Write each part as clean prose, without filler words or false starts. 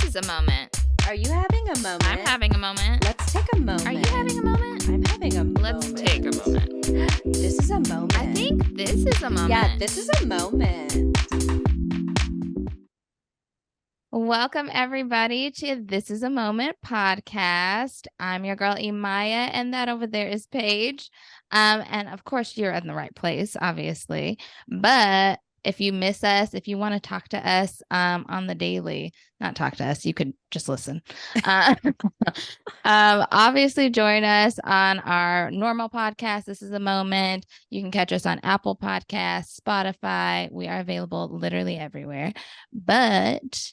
is a moment. Are you having a moment? I'm having a moment. Let's take a moment. Are you having a moment? I'm having a moment. Let's take a moment. This is a moment. I think this is a moment. Yeah, this is a moment. Welcome, everybody, to This Is a Moment podcast. I'm your girl, Emaya, and that over there is Paige. And of course, you're in the right place, obviously. But if you miss us, if you want to talk to us on the daily, not talk to us, you could just listen. Obviously, join us on our normal podcast. This is a moment. You can catch us on Apple Podcasts, Spotify. We are available literally everywhere. But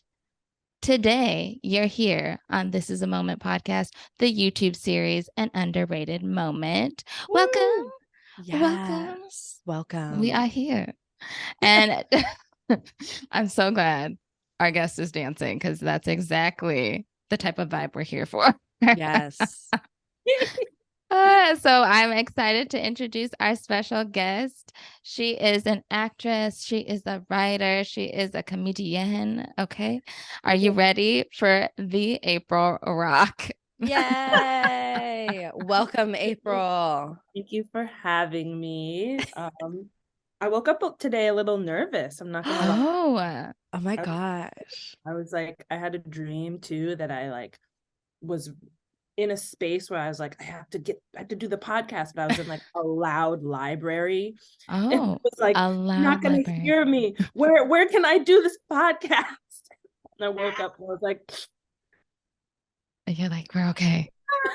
today, you're here on This Is a Moment podcast, the YouTube series, An Underrated Moment. Welcome. Yes. Welcome. We are here. And I'm so glad our guest is dancing because that's exactly the type of vibe we're here for. Yes. So I'm excited to introduce our special guest. She is an actress. She is a writer. She is a comedian. Okay. Are you ready for the April Rock? Yay. Welcome, April. Thank you for having me. I woke up today a little nervous. I'm not gonna lie. Oh, Oh my gosh. I was like, I had a dream too that I was in a space where I was like, I have to do the podcast, but I was in like a loud library. And it oh, was like, a you're loud not gonna library. hear me. Where can I do this podcast? And I woke up and I was like, You're like, we're okay.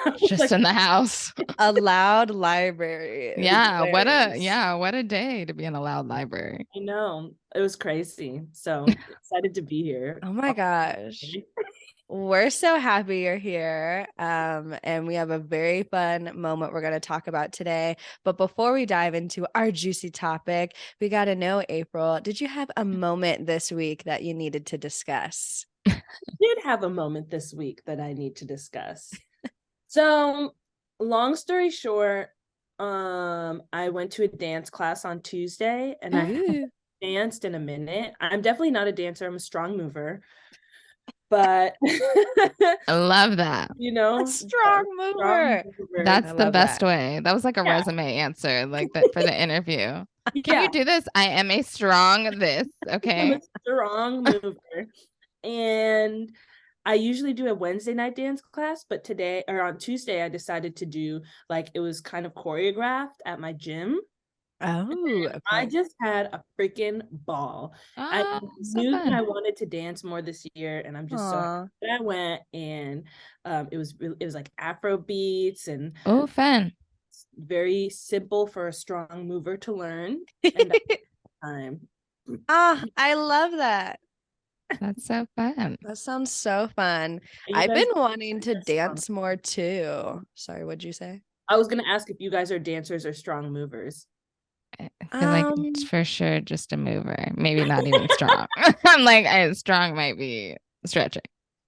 I was Just like, in the house. A loud library. is Yeah, what hilarious. a day to be in a loud library. I know, it was crazy. So excited to be here. Oh my gosh. We're so happy you're here. And we have a very fun moment we're going to talk about today. But before we dive into our juicy topic, we got to know, April, did you have a moment this week that you needed to discuss? I did have a moment this week that I need to discuss. So, long story short, I went to a dance class on Tuesday and I haven't danced in a minute. I'm definitely not a dancer. I'm a strong mover. But I love that. you know, A strong mover. That's I the love best that. way. That was like a Yeah. resume answer, like that for the interview. Can Yeah. you do this? I am a strong this. I'm Okay. a strong mover. And I usually do a Wednesday night dance class, but today or on Tuesday, I decided to do like it was kind of choreographed at my gym. Oh, I okay. just had a freaking ball. I Oh, so knew that fun. I wanted to dance more this year, and I'm just so happy that I went. And it was like Afro beats and Oh, fun. very simple for a strong mover to learn. And time. I love that. That's so fun. That sounds so fun. You I've guys been wanting to are strong. dance more too. Sorry, what'd you say? I was gonna ask if you guys are dancers or strong movers. I feel like it's for sure just a mover. Maybe not even strong. I'm like, strong might be stretching.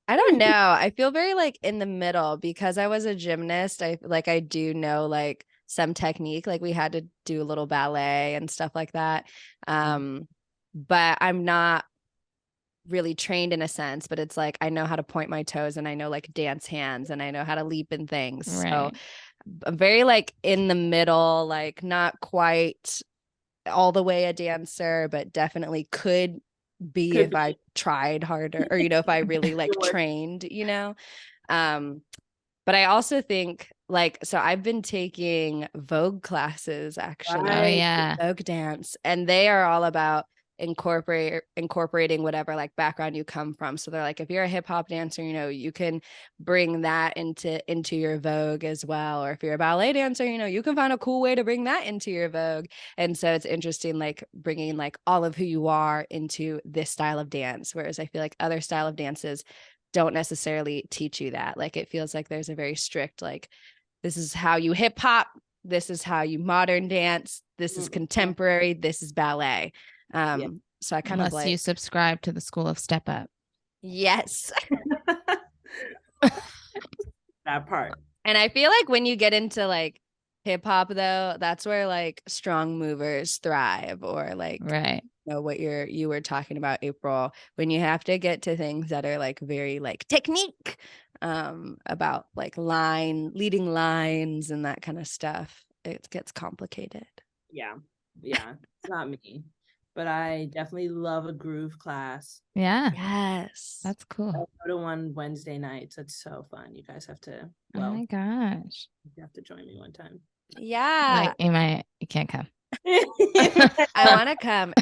I don't know. I feel very like in the middle because I was a gymnast. I do know like some technique. Like we had to do a little ballet and stuff like that. But I'm not really trained in a sense, but it's like I know how to point my toes and I know like dance hands and I know how to leap and things. Right. So I'm very like in the middle, like not quite all the way a dancer, but definitely could be if I tried harder or, if I really like trained, but I also think like, so I've been taking Vogue classes actually. Oh, yeah. Vogue dance, and they are all about incorporating whatever like background you come from. So they're like, if you're a hip hop dancer, you can bring that into your Vogue as well. Or if you're a ballet dancer, you can find a cool way to bring that into your Vogue. And so it's interesting, like bringing like all of who you are into this style of dance. Whereas I feel like other style of dances don't necessarily teach you that. Like it feels like there's a very strict, like, this is how you hip hop, this is how you modern dance, this is contemporary, this is ballet. So I kind Unless of like you subscribe to the School of Step Up. Yes. That part. And I feel like when you get into like hip hop though, that's where like strong movers thrive, or like Right. know what you were talking about, April, when you have to get to things that are like very like technique, about like leading lines and that kind of stuff. It gets complicated. Yeah. It's not me, but I definitely love a groove class. Yeah, Yes. that's I cool. go to one Wednesday nights. It's so fun. You guys have to. Oh Well, my gosh. you have to join me one time. Yeah. Like you can't come. I want to come.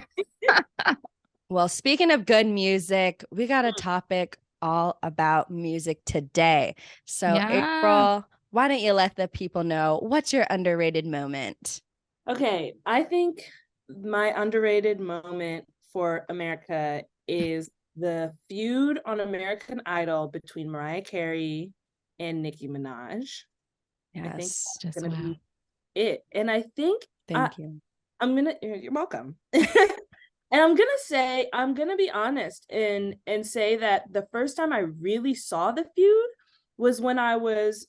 Well, speaking of good music, we got a topic all about music today. So, Yeah. April, why don't you let the people know what's your underrated moment? Okay, I think my underrated moment for America is the feud on American Idol between Mariah Carey and Nicki Minaj. I think Yes. that's Just gonna wow. be it. And I think Thank you. you're welcome. And I'm gonna be honest and say that the first time I really saw the feud was when I was,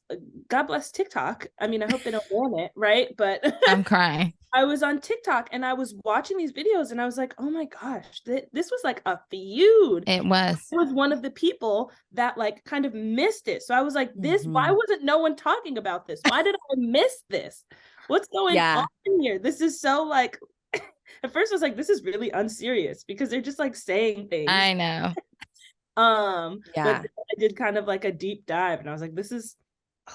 God bless TikTok. I mean, I hope they don't ban it, right? But I'm crying. I was on TikTok and I was watching these videos and I was like, oh my gosh, this was like a feud. It was. I was one of the people that like kind of missed it. So I was like, why wasn't no one talking about this? Why did I miss this? What's going on here? This is so like, at first I was like, this is really unserious because they're just like saying things. I know. But I did kind of like a deep dive and I was like, this is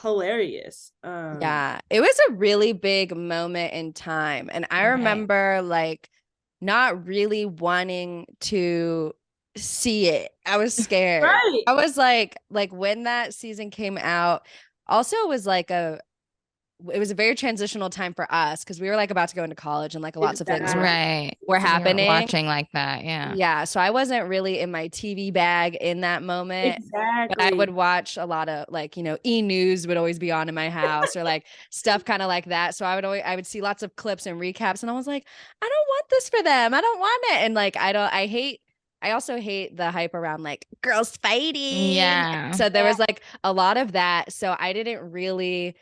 hilarious. It was a really big moment in time. And I remember like not really wanting to see it. I was scared. Right. I was like when that season came out, also it was like it was a very transitional time for us because we were like about to go into college and like lots of things were happening. Watching like that. Yeah. So I wasn't really in my TV bag in that moment. Exactly. But I would watch a lot of like, E-News would always be on in my house or like stuff kind of like that. So I would see lots of clips and recaps and I was like, I don't want this for them. I don't want it. And like, I also hate the hype around like girls fighting. Yeah. So there was like a lot of that. So I didn't really,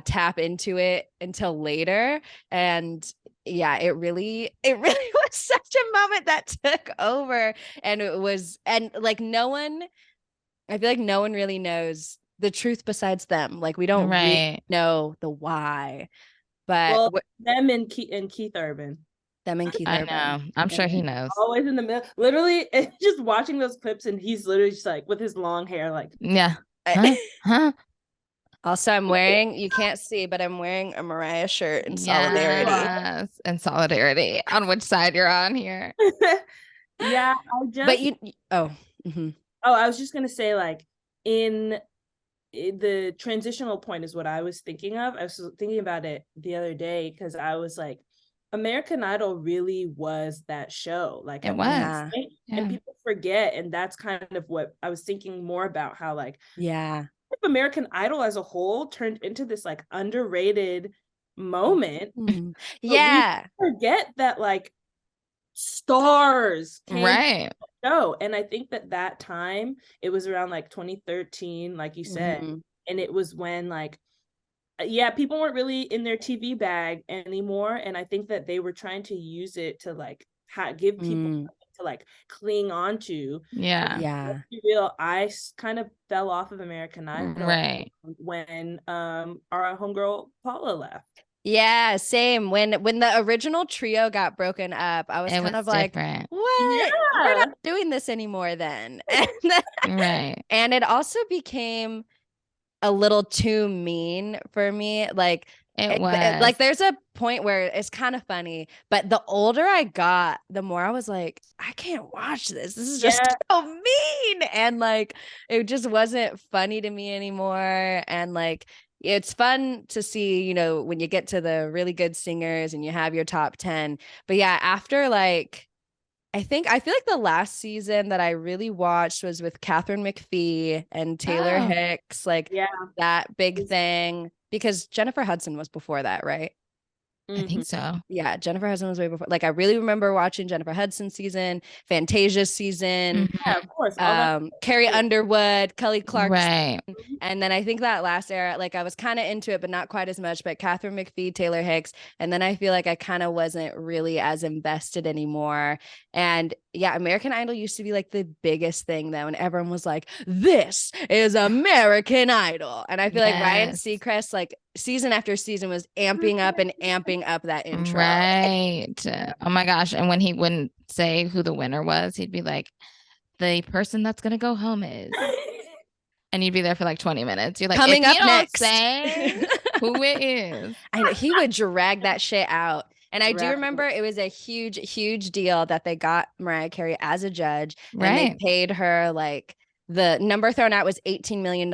tap into it until later. And it really was such a moment that took over. And like I feel like no one really knows the truth besides them. Like we don't really know the why. But them and Keith Urban. Them and Keith Urban. I know. I'm sure he knows. Always in the middle. Literally, just watching those clips and he's literally just like with his long hair, like Huh? Also, you can't see, but I'm wearing a Mariah shirt in solidarity. Yes, in solidarity. On which side you're on here? I was just gonna say, like, in the transitional point is what I was thinking of. I was thinking about it the other day because I was like, American Idol really was that show. Like it was. And people forget, and that's kind of what I was thinking more about, how like American Idol as a whole turned into this like underrated moment. Yeah. We forget that like stars came to the show. And I think that time, it was around like 2013, like you said. And it was when like, people weren't really in their TV bag anymore. And I think that they were trying to use it to like give people to like cling on to. Yeah. To be real, I kind of fell off of American Idol when our homegirl Paula left. Yeah, same. When the original trio got broken up, I was kind of like, different. What? We're not doing this anymore then. And it also became a little too mean for me. Like it was like there's a point where it's kind of funny, but the older I got, the more I was like, I can't watch this. This is just so mean. And like it just wasn't funny to me anymore. And like it's fun to see, when you get to the really good singers and you have your top 10. But after like I feel like the last season that I really watched was with Catherine McPhee and Taylor Hicks, like that big thing, because Jennifer Hudson was before that, right? I think so. Yeah, Jennifer Hudson was way before. Like I really remember watching Jennifer Hudson season, Fantasia's season, Yeah, of course. All that. Carrie Underwood, Kelly Clarkson. Right. And then I think that last era, like I was kind of into it, but not quite as much. But Catherine McPhee, Taylor Hicks. And then I feel like I kind of wasn't really as invested anymore. And yeah, American Idol used to be like the biggest thing though. And everyone was like, this is American Idol. And I feel like Ryan Yes. Seacrest, like season after season, was amping up that intro. Right. Oh my gosh. And when he wouldn't say who the winner was, he'd be like, the person that's gonna go home is. And you'd be there for like 20 minutes. You're like, Coming if up you don't next. say who it is. I know he would drag that shit out. And I do Right. remember it was a huge deal that they got Mariah Carey as a judge. And Right. they paid her like the number thrown out was $18 million,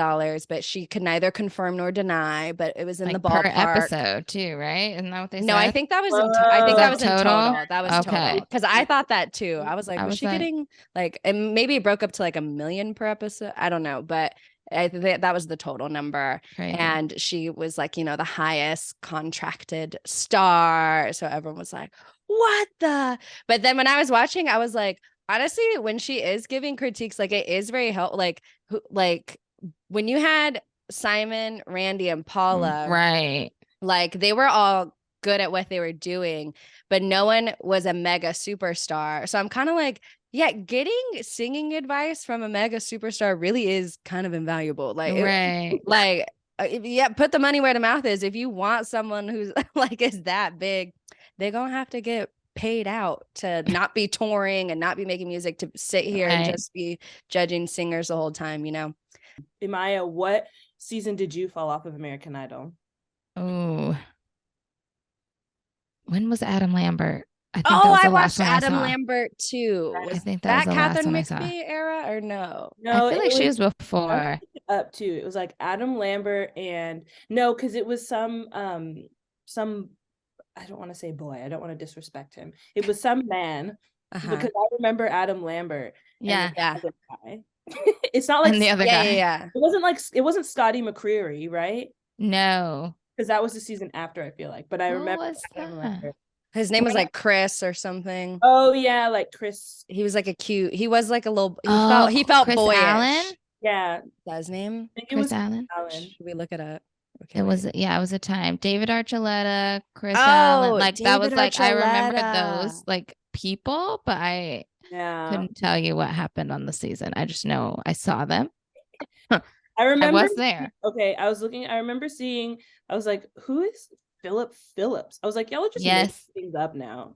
but she could neither confirm nor deny, but it was in Like the ballpark. per episode too, right? Isn't that what they said? No, I think that was I think Whoa. that was in Total? total. That was Okay. total. Because I thought that too. I was like, I was was she like- getting like, and maybe it broke up to like $1 million per episode? I don't know, but I think that was the total number. Crazy. And she was like, you know, the highest contracted star. So everyone was like, what the? But then when I was watching, I was like, honestly, when she is giving critiques, like it is very helpful. Like when you had Simon, Randy, and Paula, right. like they were all good at what they were doing, but no one was a mega superstar. So I'm kind of like, yeah, getting singing advice from a mega superstar really is kind of invaluable. Like, Right. yeah, put the money where the mouth is. If you want someone who's like is that big, they're gonna have to get paid out to not be touring and not be making music, to sit here and Right. just be judging singers the whole time, you know. Amaya, what season did you fall off of American Idol? Oh. When was Adam Lambert? I think Oh, that was I the last watched one Adam I saw. Lambert too. I Was think that was that the last Catherine one I saw. McPhee era or no? No, I feel like she was I before. looked it up too. It was like Adam Lambert and no, because it was some I don't want to say boy. I don't want to disrespect him. It was some man because I remember Adam Lambert. Yeah. Yeah. Guy. It's not like And the other guy. Yeah. it wasn't Scotty McCreery, right? No. Because that was the season after, I feel like. But I Who remember was Adam that? Lambert. His name was like Chris or something. Oh yeah, like Chris. He was like he was like a little, he Oh, felt Chris boyish. Allen? Yeah, Is that his name? I think it Chris was Allen? Allen. Should we look it up? Okay, It wait. was, yeah, it was a time. David Archuleta, Chris Oh, Allen. Like that was David like, I remember Archuleta. those like people, but I Yeah, couldn't tell you what happened on the season. I just know I saw them. I remember. I was there. Okay, I was looking. I remember seeing. I was like, "Who is Philip Phillips?" I was like, "Y'all are just making Yes. things up now."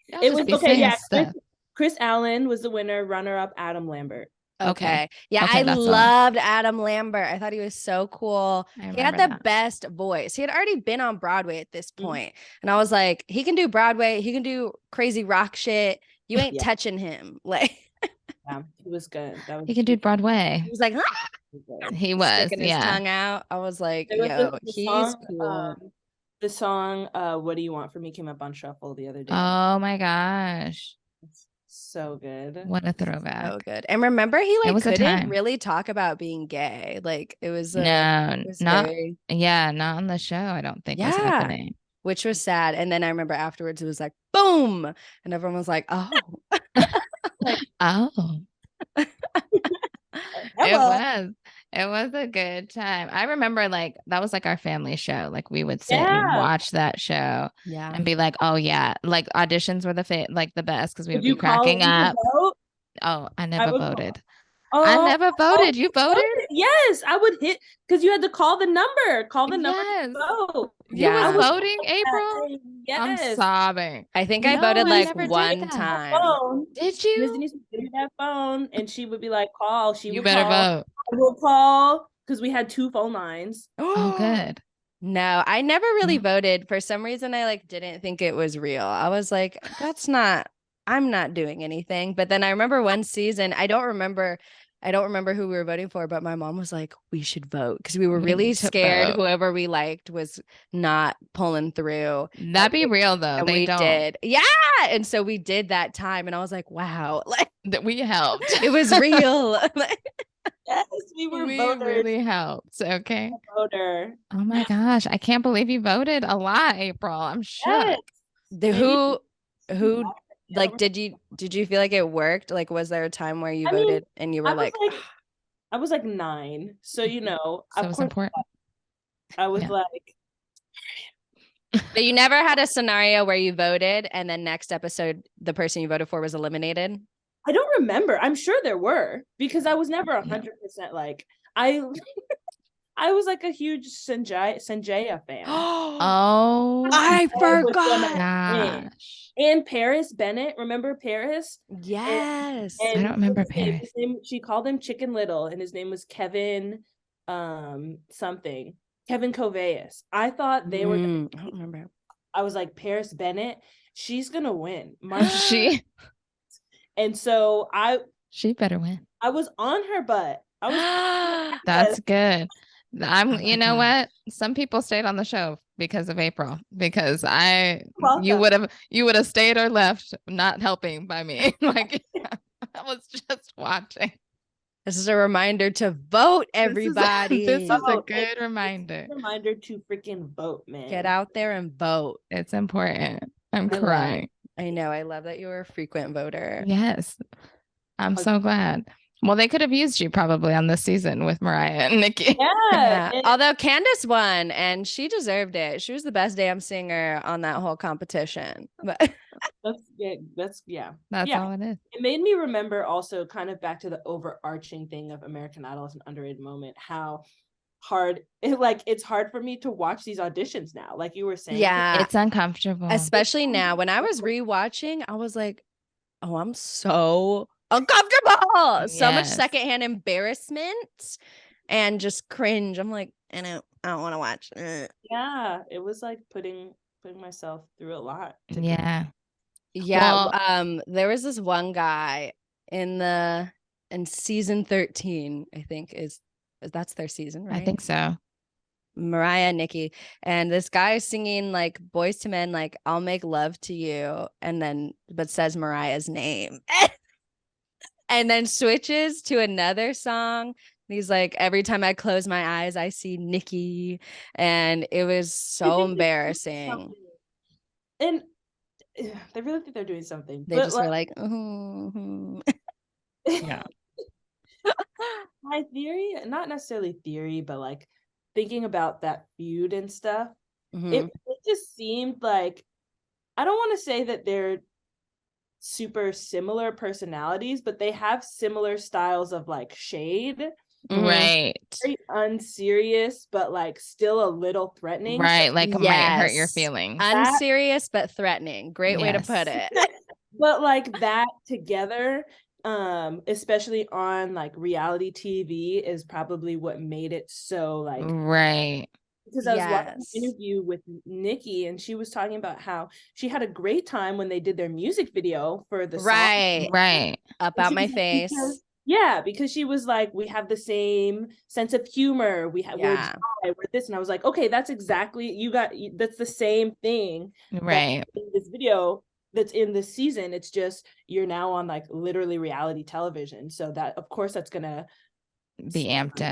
Y'all It just was be okay. saying Yeah, stuff. Chris Allen was the winner. Runner-up, Adam Lambert. Okay. Yeah, Okay, I that's the one. loved Adam Lambert. I thought he was so cool. I He had remember the that. best voice. He had already been on Broadway at this Mhm. point. And I was like, he can do Broadway. He can do crazy rock shit. You ain't Yeah. touching him. Like, Yeah, he was good. That was He can do Broadway. he was like, good. He was, sticking his yeah. tongue out. I was like, There was yo, the he's song, cool. the song "What Do You Want From Me" came up on shuffle the other day. Oh my gosh. It's so good. What a throwback. So good. And remember, he like was a couldn't time. really talk about being gay. Like it was No, it was not very, not on the show. I don't think was Yeah. happening. which was sad. And then I remember afterwards it was like boom. And everyone was like, oh. Oh. Hello. It was a good time. I remember like that was like our family show. Like we would sit and Yeah. watch that show Yeah. and be like, oh yeah, like auditions were like the best because we would Did be you call cracking in to up. vote? Oh, I never would call- voted. Oh, I never voted. You voted? Yes, I would hit because you had to call the number. Call the number Yes. to vote. You Yeah. was voting, April? I'm Yes. sobbing. I think I No, voted I like never did one that. time. Phone. Did Miss you? Denise would give me that phone, and she would be like, "Call." She You would better call. vote. I will call because we had 2 phone lines. Oh, good. No, I never really No. voted. For some reason, I like didn't think it was real. I was like, I'm not doing anything. But then I remember one season, I don't remember who we were voting for, but my mom was like, we should vote because we were We really need to scared vote. whoever we liked was not pulling through. That'd be real though. And They we don't. did. Yeah. And so we did that time. And I was like, wow, like That we helped. it was real. Yes, we were We voters. really helped. Okay. Voter. Oh my gosh. I can't believe you voted a lot, April. I'm shook. The Maybe- who I don't did you feel like it worked? Like, was there a time where you I mean, voted and you were like, I was like 9. So, So of it's course important. I was Yeah. like, but you never had a scenario where you voted and then next episode the person you voted for was eliminated? I don't remember. I'm sure there were because I was never 100% like I I was like a huge Sanjaya fan. Oh, I was gonna forgot. gosh. And Paris Bennett, remember Paris? Yes. I don't remember Paris. She called him Chicken Little, and his name was Kevin, something. Kevin Coveas. I thought they were. I don't remember. I was like, Paris Bennett, she's gonna win. And so She better win. I was on her butt. I was. That's good. You know God. what? Some people stayed on the show because of April, because you Welcome. would have stayed or left, not helping by me. Like I was just watching. This is a reminder to vote, everybody. This is a Vote. good reminder. Reminder to freaking vote, man. Get out there and vote. It's important. I'm I love- crying. I know. I love that you were a frequent voter. Yes. I'm so glad. Well, they could have used you probably on this season with Mariah and Nicki. Yeah. Although Candace won and she deserved it. She was the best damn singer on that whole competition. But That's yeah. That's all it is. It made me remember also kind of back to the overarching thing of American Idol as an underrated moment, how hard it's hard for me to watch these auditions now. Like you were saying. yeah, It's uncomfortable. especially now when I was rewatching, I was like, oh, I'm so uncomfortable. So much Yes. secondhand embarrassment and just cringe. I'm like, I don't want to watch. Yeah, it was like putting myself through a lot. Yeah. Yeah. Well- there was this one guy in season 13, I think that's their season, right? I think so. Mariah, Nicki, and this guy is singing like Boys to Men, like I'll make love to you, and then but says Mariah's name. And then switches to another song. He's like, every time I close my eyes, I see Nicki. And it was so embarrassing. And they really think they're doing something. They just were like, Yeah. My theory, not necessarily theory, but like thinking about that feud and stuff, it just seemed like, I don't want to say that they're super similar personalities, but they have similar styles of like shade. Right. Very unserious, but like still a little threatening. Right. Like it might hurt your Yes. feelings. Unserious but threatening. Great way to Yes. put it. But like that together, especially on like reality TV, is probably what made it so like, Right. because I was watching Yes. an interview with Nicki and she was talking about how she had a great time when they did their music video for the song. Right. Up And out she my was like, face. because she was like, we have the same sense of humor. We're dry, we're this. And I was like, okay, that's exactly, that's the same thing. Right. In this video that's in this season, it's just, you're now on like literally reality television. So that, of course, that's going to Be amped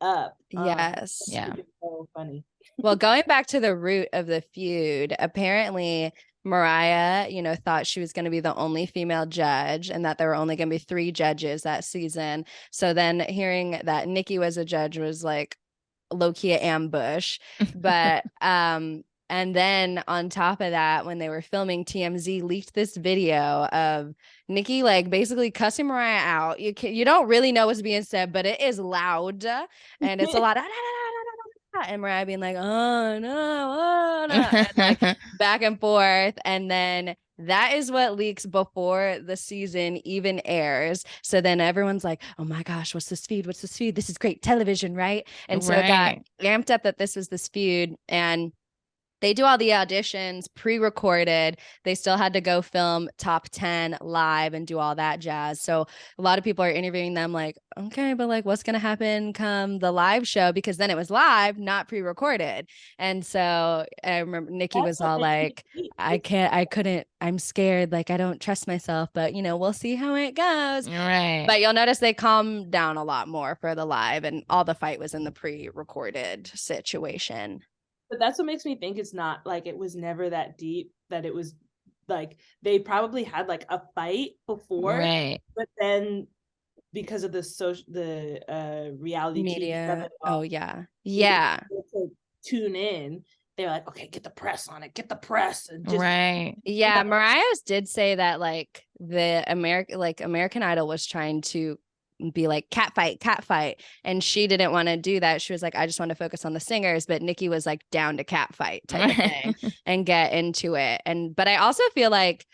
up. Yes. Yeah. So funny. Well, going back to the root of the feud, apparently Mariah, thought she was going to be the only female judge and that there were only going to be 3 judges that season. So then hearing that Nicki was a judge was like low-key ambush. But and then on top of that, when they were filming, TMZ leaked this video of Nicki like basically cussing Mariah out. You don't really know what's being said, but it is loud and it's a lot of and Mariah being like, oh no, and like back and forth. And then that is what leaks before the season even airs. So then everyone's like, oh my gosh, what's this feud? What's this feud? This is great television, right? And so it got amped up that this was this feud. And they do all the auditions pre-recorded. They still had to go film top 10 live and do all that jazz. So a lot of people are interviewing them like, okay, but like what's going to happen come the live show? Because then it was live, not pre-recorded. And so I remember Nicki was all like, I'm scared. Like, I don't trust myself, but we'll see how it goes. Right. But you'll notice they calmed down a lot more for the live, and all the fight was in the pre-recorded situation. But that's what makes me think it's not like it was never that deep, that it was like they probably had like a fight before, right. but then because of the reality media, TV to tune in, they're like, okay, get the press on it, get the press, and just right. Yeah, Mariah did say that like the American Idol was trying to be like cat fight, and she didn't want to do that. She was like, I just want to focus on the singers, but Nicki was like down to cat fight type of thing and get into it. But I also feel like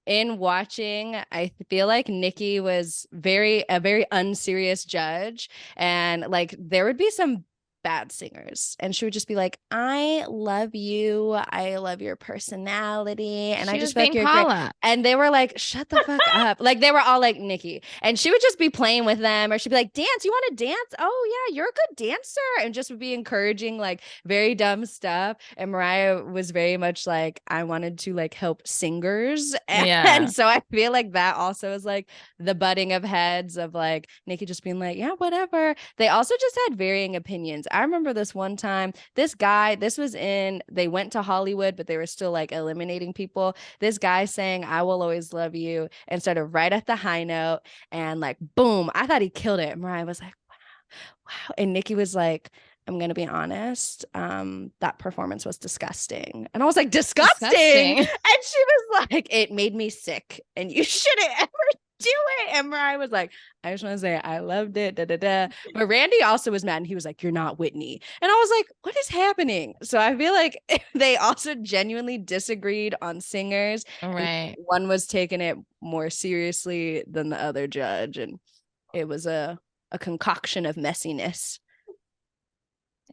in watching, I feel like Nicki was a very unserious judge, and like there would be some bad singers and she would just be like, I love you, I love your personality, and I just feel like you're great. And they were like, shut the fuck up. Like they were all like Nicki, and she would just be playing with them, or she'd be like, dance, you want to dance? Oh yeah, you're a good dancer, and just would be encouraging like very dumb stuff. And Mariah was very much like, I wanted to like help singers. And so I feel like that also is like the butting of heads of like Nicki just being like, yeah, whatever. They also just had varying opinions. I remember this one time, they went to Hollywood, but they were still like eliminating people. This guy sang I Will Always Love You and started right at the high note, and like, boom, I thought he killed it. And Mariah was like, wow. And Nicki was like, I'm going to be honest, that performance was disgusting. And I was like, disgusting? And she was like, it made me sick and you shouldn't ever do it. And Mariah was like, I just want to say I loved it. Da, da, da. But Randy also was mad, and he was like, you're not Whitney. And I was like, what is happening? So I feel like they also genuinely disagreed on singers. Right. One was taking it more seriously than the other judge. And it was a concoction of messiness.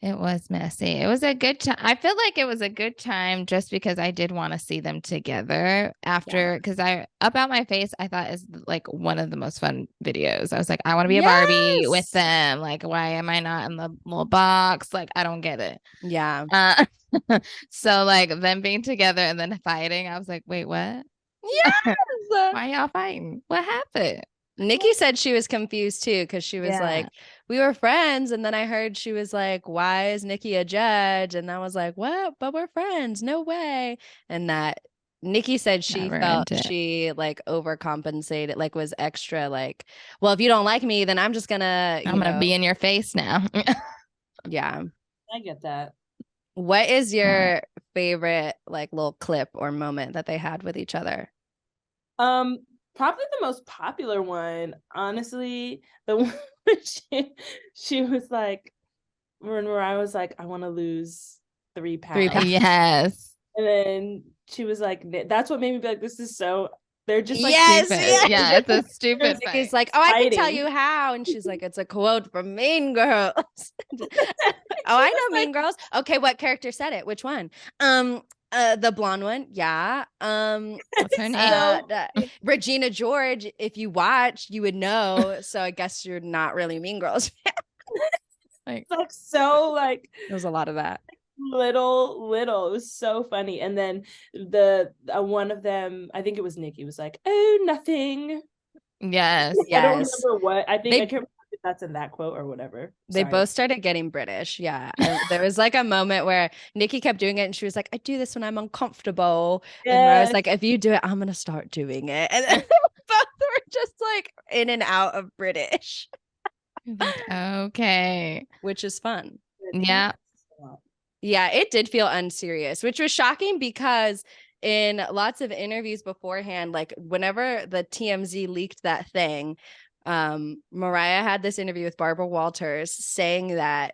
It was messy. It was a good time. I feel like it was a good time just because I did want to see them together after, because Up Out My Face, I thought is like one of the most fun videos. I was like, I want to be a Barbie with them. Like, why am I not in the little box? Like, I don't get it. Yeah. So like them being together and then fighting, I was like, wait, what? Yes. Why y'all fighting? What happened? Nicki said she was confused too, because she was like, we were friends, and then I heard she was like, why is Nicki a judge? And I was like, what? But we're friends, no way. And that Nicki said she felt she like overcompensated, like was extra like, well, if you don't like me, then I'm just gonna be in your face now. Yeah, I get that. What is your favorite like little clip or moment that they had with each other? Probably the most popular one, honestly, the one where she was like, when I was like, I want to lose 3 pounds. 3 pounds. Yes. And then she was like, that's what made me be like, this is so, they're just like, stupid. Yeah, it's a stupid fight. He's like, oh, I can tell you how. And she's like, it's a quote from Mean Girls. I know Mean Girls. Okay, what character said it? Which one? The blonde one, yeah. What's her name? Regina George. If you watch, you would know. So I guess you're not really Mean Girls. It's like so like there was a lot of that. Little. It was so funny. And then the one of them, I think it was Nicki, was like, oh, nothing. Yes. I don't remember what. I think I can't remember if that's in that quote or whatever. They both started getting British. Yeah. There was like a moment where Nicki kept doing it and she was like, I do this when I'm uncomfortable. Yes. And I was like, if you do it, I'm going to start doing it. And then both were just like in and out of British. Okay. Which is fun. Yeah. Yeah, it did feel unserious, which was shocking because in lots of interviews beforehand, like whenever the TMZ leaked that thing, Mariah had this interview with Barbara Walters saying that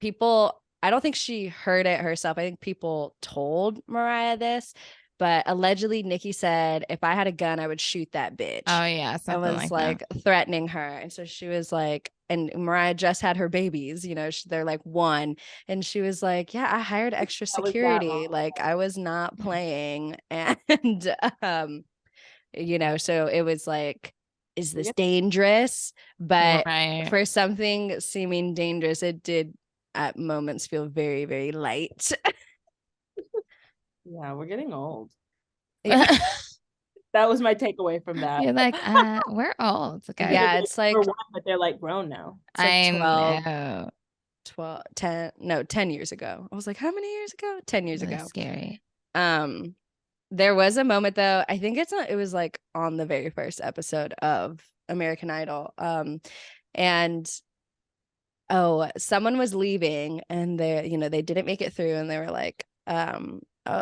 I don't think she heard it herself. I think people told Mariah this, but allegedly Nicki said, if I had a gun, I would shoot that bitch. Oh yeah. I was like threatening her. And so she was like, and Mariah just had her babies, you know, they're like 1. And she was like, yeah, I hired extra That was that security. long. Like I was not playing. And, you know, so it was like, is this dangerous? But Right. for something seeming dangerous, it did at moments feel very, very light. Yeah, we're getting old. Yeah. That was my takeaway from that. You're like, we're old. Okay. Yeah, it's like We're 1, but they're like grown now. it's like I 12, know. 10 years ago. I was like, how many years ago? 10 years Really ago. scary. There was a moment though, I think it was like on the very first episode of American Idol. And someone was leaving and they didn't make it through, and they were like,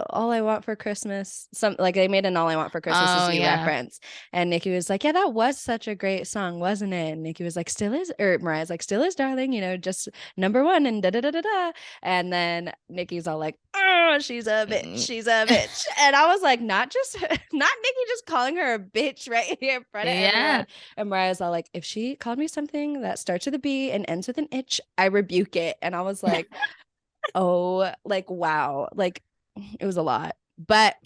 all I want for Christmas, they made an All I Want for Christmas Is You reference. And Nicki was like, yeah, that was such a great song, wasn't it? And Nicki was like, still is, or Mariah's like, still is, darling, you know, just #1 and da da da da da. And then Nicki's all like, oh, she's a bitch. And I was like, not Nicki just calling her a bitch right here in front of everyone. And Mariah's all like, if she called me something that starts with a B and ends with an itch, I rebuke it. And I was like, oh, like, wow, like it was a lot. But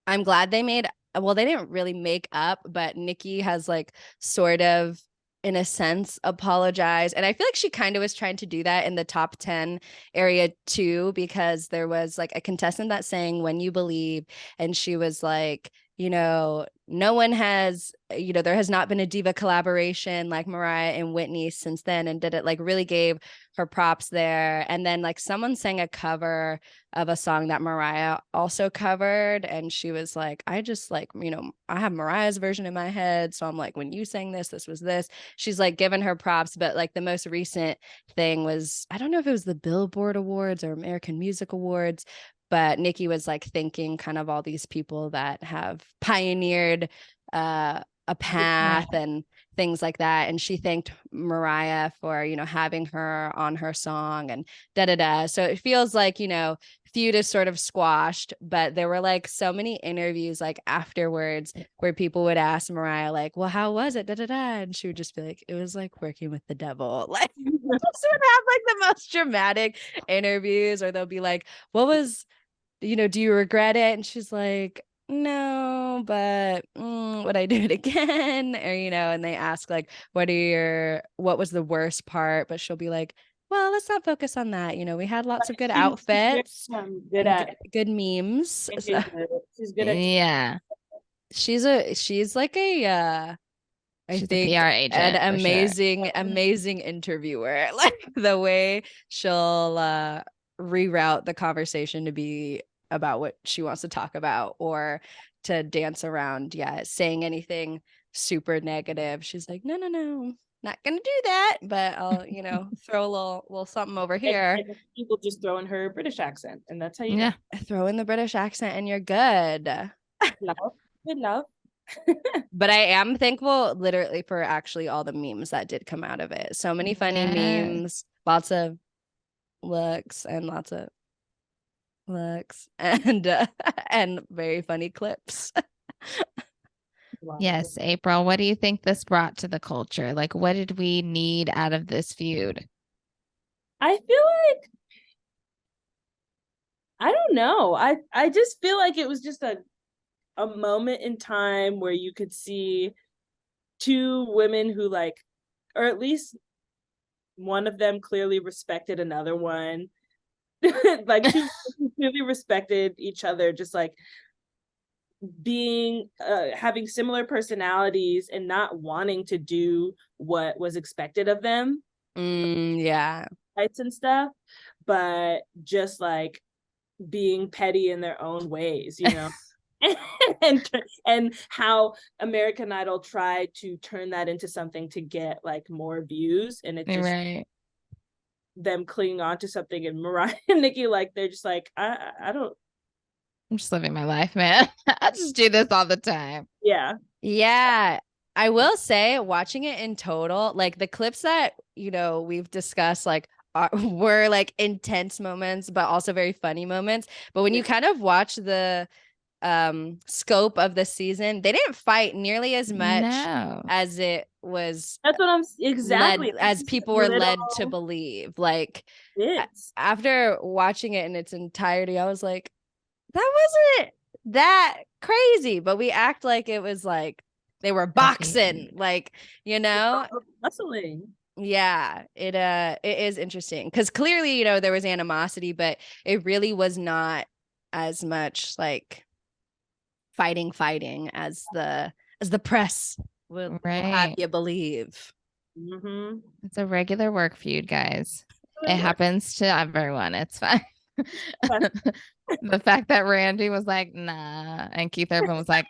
I'm glad they didn't really make up, but Nicki has like sort of in a sense apologized, and I feel like she kind of was trying to do that in the top 10 area too, because there was like a contestant that sang When You Believe, and she was like, you know, no one has, you know, there has not been a diva collaboration like Mariah and Whitney since then, and did it like really gave her props there. And then like someone sang a cover of a song that Mariah also covered, and she was like, I just like, you know, I have Mariah's version in my head, so I'm like, when you sang this was this. She's like giving her props. But like the most recent thing was, I don't know if it was the Billboard Awards or American Music Awards, but Nicki was like thanking kind of all these people that have pioneered a path and things like that. And she thanked Mariah for, you know, having her on her song and da da da. So it feels like, you know, Feud is sort of squashed, but there were like so many interviews like afterwards where people would ask Mariah like, well, how was it? Da da da. And she would just be like, it was like working with the devil. Like just would have like the most dramatic interviews, or they'll be like, what was, you know, do you regret it? And she's like, no, but would I do it again? Or, you know, and they ask like, what was the worst part? But she'll be like, well, let's not focus on that. You know, we had lots of good outfits, good memes. So, She's good at Yeah. she's like a I She's a think PR agent an for sure. amazing interviewer. Like the way she'll reroute the conversation to be about what she wants to talk about, or to dance around saying anything super negative. She's like, no, not gonna do that, but I'll, you know, throw a little something over here. And people just throw in her British accent, and that's how you throw in the British accent and you're good. Good love. But I am thankful literally for actually all the memes that did come out of it. So many funny memes, lots of looks and and very funny clips. Yes, April, what do you think this brought to the culture? Like, what did we need out of this feud? I feel like, I don't know. I just feel like it was just a moment in time where you could see 2 women who like, or at least one of them clearly respected another one. Like 2 clearly respected each other, just like being having similar personalities and not wanting to do what was expected of them. Fights and stuff, but just like being petty in their own ways, you know. and how American Idol tried to turn that into something to get like more views, and it just them clinging on to something. And Mariah and Nicki, like, they're just like, I don't, I'm just living my life, man. I just do this all the time. Yeah. I will say, watching it in total, like the clips that, you know, we've discussed, like were like intense moments, but also very funny moments. But when you kind of watch the scope of the season, they didn't fight nearly as much No. as it was That's what I'm exactly as people were led to little believe. Like bits. after watching it in its entirety, I was like, that wasn't that crazy, but we act like it was like they were boxing, like, you know. Hustling. Yeah, it is interesting because clearly, you know, there was animosity, but it really was not as much like fighting as the press will have Right. you believe. Mm-hmm. It's a regular work feud, guys. It happens to everyone. It's fine. The fact that Randy was like, nah, and Keith Urban was like,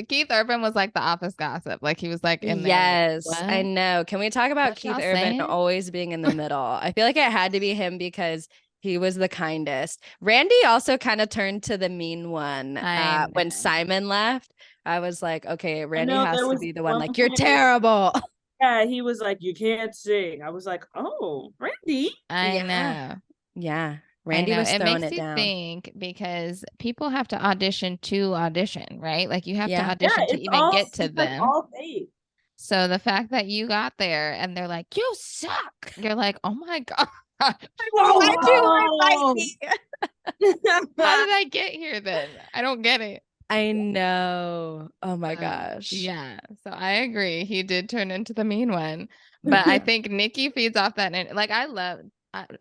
Keith Urban was like the office gossip. Like he was like in there. Yes, Like, I know. Can we talk about What Keith y'all Urban saying? always being in the middle? I feel like it had to be him because he was the kindest. Randy also kind of turned to the mean one I when know. Simon left. I was like, okay, Randy know has there to was be the one one like, you're point- terrible. Yeah, he was like, you can't sing. I was like, oh, Randy. I Yeah. know. Yeah. I Randy know. was It throwing makes it you down. think because people have to audition to audition, right? Like you have to Yeah. Yeah, audition to it's even all get to it's like them. all fake. So the fact that you got there and they're like, you suck. You're like, oh my God. Why'd you invite me? How did I get here then? I don't get it. I know. Oh my gosh. Yeah. So I agree. He did turn into the mean one. But I think Nicki feeds off that. Like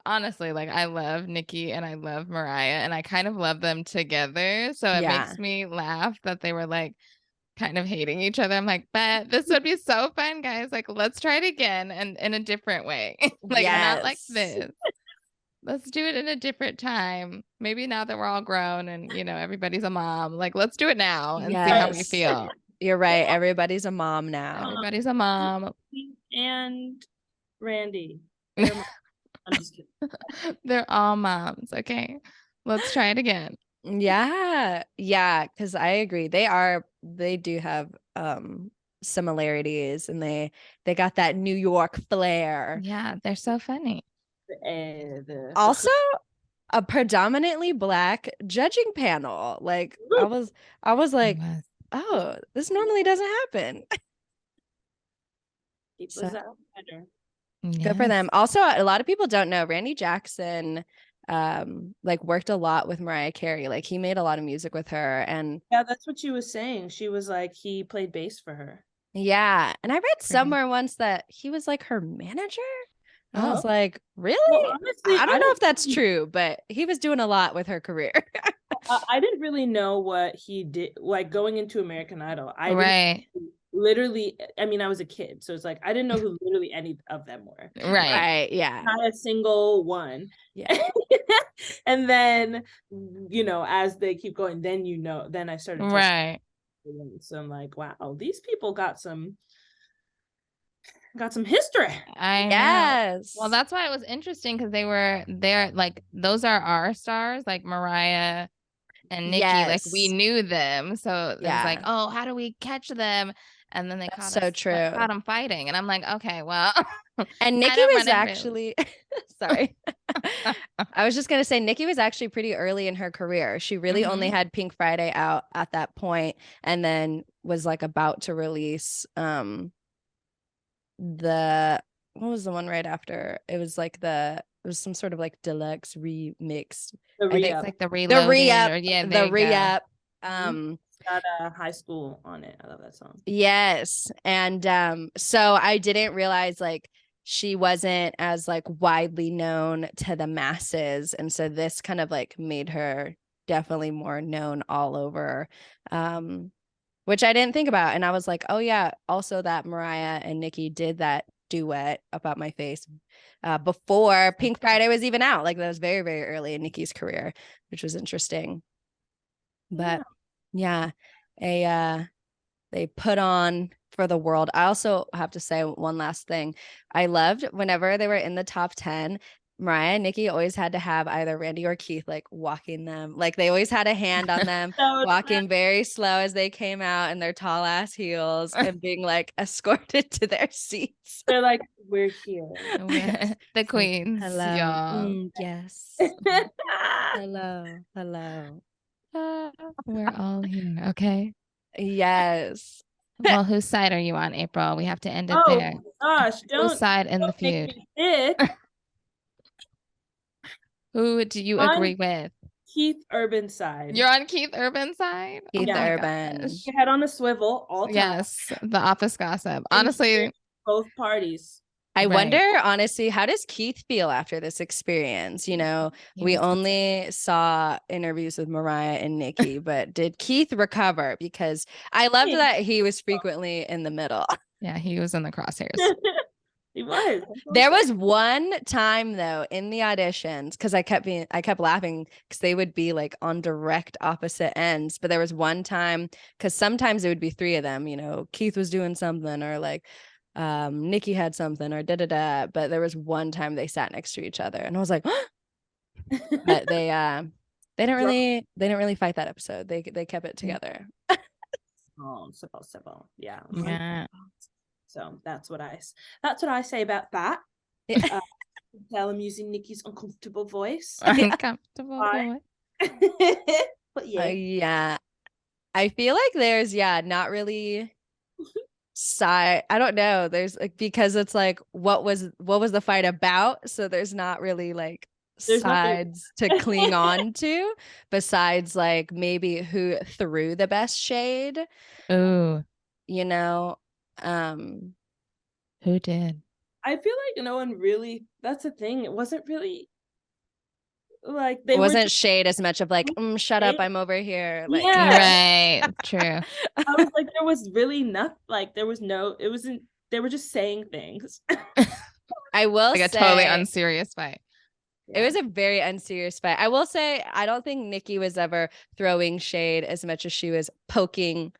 honestly, like I love Nicki and I love Mariah and I kind of love them together. So it Yeah. makes me laugh that they were like kind of hating each other. I'm like, but this would be so fun, guys. Like, let's try it again and in a different way. Like, not like Yes. this. Let's do it in a different time. Maybe now that we're all grown and, you know, everybody's a mom. Like, let's do it now and see how we Yes. feel. You're right. Everybody's a mom now. Everybody's a mom. And Randy. I'm just kidding. They're all moms. Okay. Let's try it again. Yeah. Yeah. Cause I agree. They do have similarities and they got that New York flair. Yeah. They're so funny. Also, a predominantly Black judging panel. Like I was like, oh, this normally doesn't happen. People's out better. Good for them. Also, a lot of people don't know Randy Jackson like worked a lot with Mariah Carey. Like he made a lot of music with her and Yeah, that's what she was saying. She was like he played bass for her. yeah. And I read somewhere once that he was like her manager. I was Oh. like, really? Well, honestly, I don't know if that's true, but he was doing a lot with her career. I didn't really know what he did, like going into American Idol. I Right. didn't literally, I mean, I was a kid, so it's like I didn't know who literally any of them were. Right. Yeah. Not a single one. Yeah. And then, you know, as they keep going, then you know, then I started Right. so I'm like, wow, these people got some history. I know. Well, that's why it was interesting because they're like, those are our stars, like Mariah and Nicki. Like we knew them. So it was like, oh, how do we catch them? And then they caught them fighting. And I'm like, okay, well. And Nicki was actually, sorry. I was just going to say, Nicki was actually pretty early in her career. She really only had Pink Friday out at that point and then was like about to release what was the one right after? It was like it was some sort of like deluxe remix. The re-up. It's like the re-up. The re-up. Got a High School on it. I love that song. Yes. And so I didn't realize like she wasn't as like widely known to the masses. And so this kind of like made her definitely more known all over. Which I didn't think about. And I was like, oh yeah, also that Mariah and Nicki did that duet About My Face before Pink Friday was even out. Like that was very, very early in Nicki's career, which was interesting. But yeah, they put on for the world. I also have to say one last thing. I loved whenever they were in the top 10, Mariah and Nicki always had to have either Randy or Keith like walking them. Like they always had a hand on them, walking very slow as they came out in their tall ass heels and being like escorted to their seats. They're like, we're here. The queens. Hello. Y'all. Yes. Hello. We're all here. Okay. Yes. Well, whose side are you on, April? We have to end it Oh there. gosh, Whose don't side in the make feud? me sick. Who do you On agree with? Keith Urban side. You're on Keith Urban's side? Keith Oh my Urban. gosh. Your head on a swivel all time. Yes, the office gossip. And Honestly, hear both parties. I right. wonder, honestly, how does Keith feel after this experience? You know, He we was- only saw interviews with Mariah and Nicki, but did Keith recover? Because I loved Yeah. that he was frequently in the middle. Yeah, he was in the crosshairs. He was. There was one time though in the auditions, because I kept laughing because they would be like on direct opposite ends. But there was one time, because sometimes it would be three of them, you know, Keith was doing something or like Nicki had something or da. But there was one time they sat next to each other and I was like, but they didn't really fight that episode. They kept it together. Oh, civil. Yeah. Yeah. So that's what I say about that. Yeah. Tell I'm using Nikki's uncomfortable voice. Uncomfortable boy. But yeah. Yeah. I feel like there's not really side. I don't know. There's like, because it's like what was the fight about? So there's not really like There's nothing- sides to cling on to besides like maybe who threw the best shade, Ooh, you know. who did? I feel like no one really, that's the thing. It wasn't really like It they were wasn't just, shade as much of like, shut up, I'm over here. Like, yeah. Right. True. I was like, there was really nothing, like there was no, it wasn't, they were just saying things. I will Like a say totally unserious fight. it was a very unserious fight. I will say I don't think Nicki was ever throwing shade as much as she was poking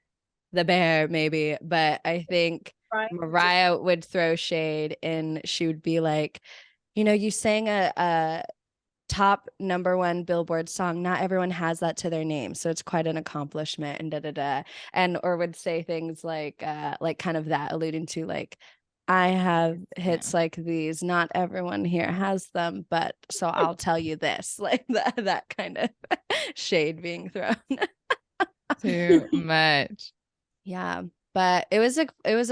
the bear, maybe. But I think Mariah would throw shade and she would be like, you know, you sang a top #1 Billboard song. Not everyone has that to their name, so it's quite an accomplishment and and or would say things like kind of that, alluding to like, I have hits like these, not everyone here has them, but so I'll tell you this, like that kind of shade being thrown. Too much. Yeah, but it was a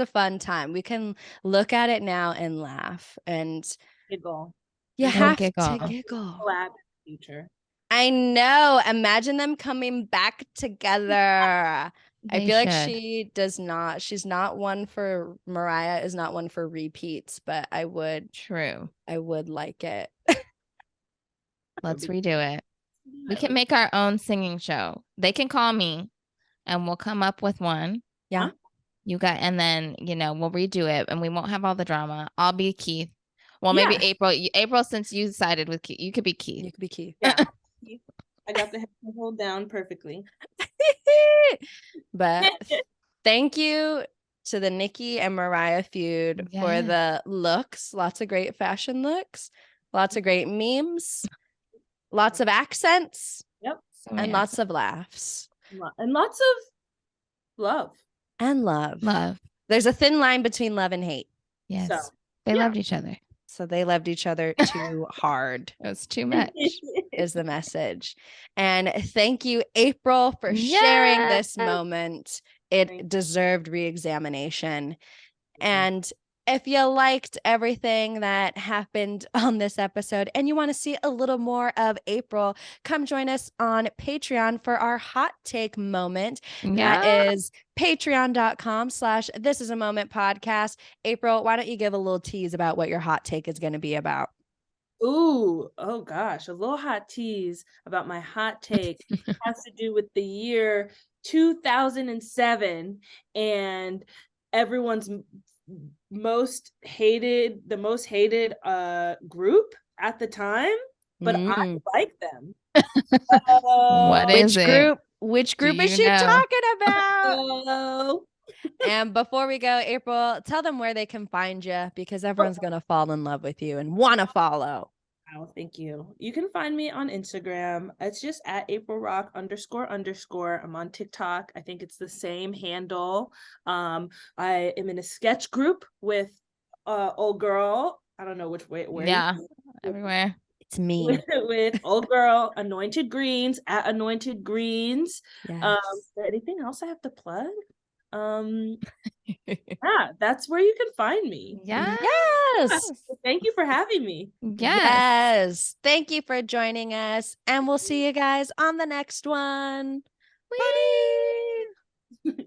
fun time. We can look at it now and laugh, and Giggle. you And have giggle. to giggle. Collab in the future. I know. Imagine them coming back together. I They feel like should. she's not one for Mariah is not one for repeats, but I would True. like it. Let's redo it. We can make our own singing show. They can call me and we'll come up with one. Yeah. And then, we'll redo it and we won't have all the drama. I'll be Keith. Well, maybe April. April, since you sided with Keith, you could be Keith. You could be Keith. Yeah. I got the head hold down perfectly. But thank you to the Nicki and Mariah feud for the looks. Lots of great fashion looks. Lots of great memes. Lots of accents. Yep. And lots of laughs. And lots of love. And love. Love. There's a thin line between love and hate. Yes. So, they loved each other. So they loved each other too hard. It was too much. Is the message. And thank you, April, for sharing this moment. It deserved re-examination. And if you liked everything that happened on this episode and you want to see a little more of April, come join us on Patreon for our hot take moment. That is patreon.com/thisisamoment podcast. April, why don't you give a little tease about what your hot take is going to be about? Ooh, oh gosh, a little hot tease about my hot take has to do with the year 2007 and everyone's most hated group at the time, but I like them. What is it? Which group is she talking about? And before we go, April, tell them where they can find you, because everyone's going to fall in love with you and want to follow. Oh, thank you. You can find me on Instagram. It's just at @AprilRock __. I'm on TikTok. I think it's the same handle. I am in a sketch group with old girl. I don't know which way. Yeah, everywhere. It's me. with old girl Anointed Greens at Anointed Greens. Yes. Is there anything else I have to plug? Yeah, that's where you can find me. Yes. Yes. Thank you for having me. Yes. Yes. Thank you for joining us. And we'll see you guys on the next one. Bye.